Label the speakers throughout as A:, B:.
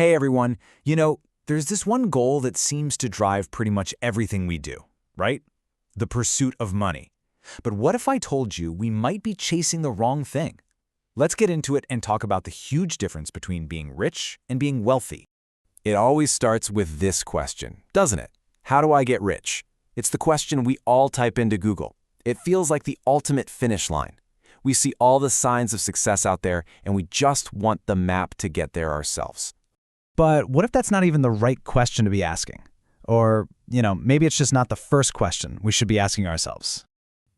A: Hey everyone, there's this one goal that seems to drive pretty much everything we do, right? The pursuit of money. But what if I told you we might be chasing the wrong thing? Let's get into it and talk about the huge difference between being rich and being wealthy. It always starts with this question, doesn't it? How do I get rich? It's the question we all type into Google. It feels like the ultimate finish line. We see all the signs of success out there, and we just want the map to get there ourselves.
B: But what if that's not even the right question to be asking? Or, maybe it's just not the first question we should be asking ourselves.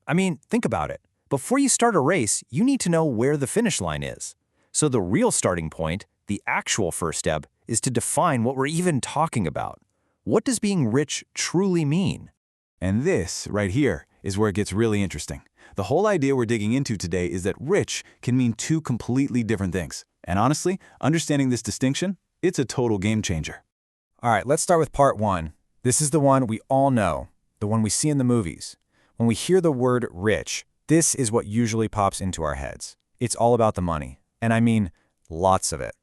A: I mean, think about it. Before you start a race, you need to know where the finish line is. So the real starting point, the actual first step, is to define what we're even talking about. What does being rich truly mean? And this, right here, is where it gets really interesting. The whole idea we're digging into today is that rich can mean two completely different things. And honestly, understanding this distinction, it's a total game changer.
B: All right, let's start with part one. This is the one we all know, the one we see in the movies. When we hear the word rich, this is what usually pops into our heads. It's all about the money, and I mean lots of it.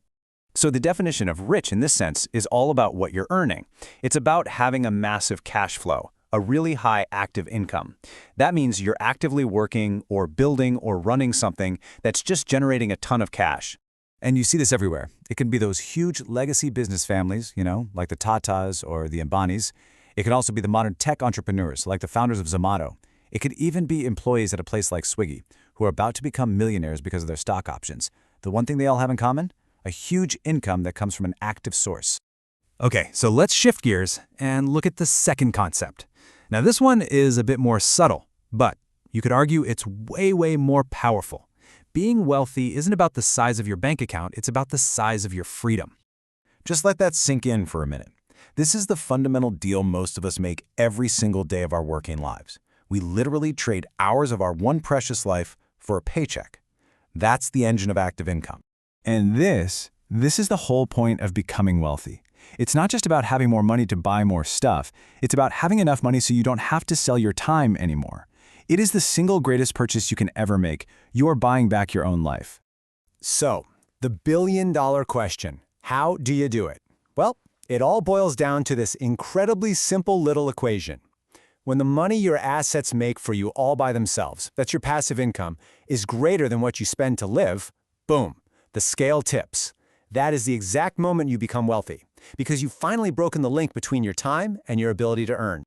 A: So the definition of rich in this sense is all about what you're earning. It's about having a massive cash flow, a really high active income. That means you're actively working or building or running something that's just generating a ton of cash. And you see this everywhere. It can be those huge legacy business families, like the Tatas or the Ambanis. It can also be the modern tech entrepreneurs, like the founders of Zomato. It could even be employees at a place like Swiggy, who are about to become millionaires because of their stock options. The one thing they all have in common? A huge income that comes from an active source. Okay, so let's shift gears and look at the second concept. Now this one is a bit more subtle, but you could argue it's way, way more powerful. Being wealthy isn't about the size of your bank account, it's about the size of your freedom. Just let that sink in for a minute. This is the fundamental deal most of us make every single day of our working lives. We literally trade hours of our one precious life for a paycheck. That's the engine of active income. And this is the whole point of becoming wealthy. It's not just about having more money to buy more stuff. It's about having enough money so you don't have to sell your time anymore. It is the single greatest purchase you can ever make. You're buying back your own life.
C: So, the billion-dollar question, how do you do it? Well, it all boils down to this incredibly simple little equation. When the money your assets make for you all by themselves, that's your passive income, is greater than what you spend to live, boom, the scale tips. That is the exact moment you become wealthy, because you've finally broken the link between your time and your ability to earn.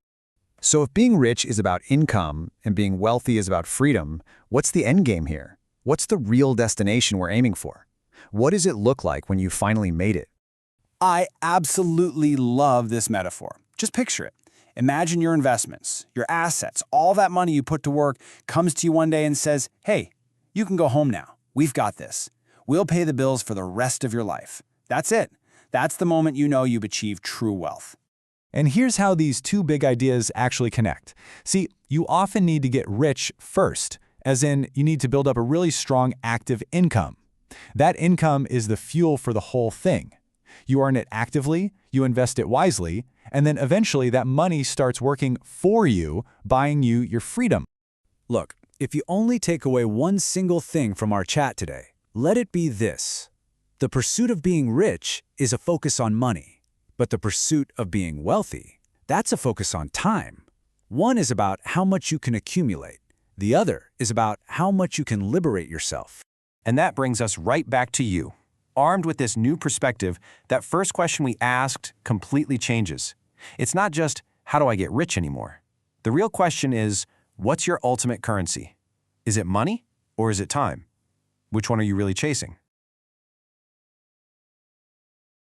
B: So if being rich is about income and being wealthy is about freedom, what's the end game here? What's the real destination we're aiming for? What does it look like when you finally made it?
C: I absolutely love this metaphor. Just picture it. Imagine your investments, your assets, all that money you put to work comes to you one day and says, hey, you can go home now. We've got this. We'll pay the bills for the rest of your life. That's it. That's the moment you know you've achieved true wealth.
A: And here's how these two big ideas actually connect. See, you often need to get rich first, as in you need to build up a really strong active income. That income is the fuel for the whole thing. You earn it actively, you invest it wisely, and then eventually that money starts working for you, buying you your freedom. Look, if you only take away one single thing from our chat today, let it be this. The pursuit of being rich is a focus on money. But the pursuit of being wealthy, that's a focus on time. One is about how much you can accumulate. The other is about how much you can liberate yourself. And that brings us right back to you. Armed with this new perspective, that first question we asked completely changes. It's not just, how do I get rich anymore? The real question is, what's your ultimate currency? Is it money or is it time? Which one are you really chasing?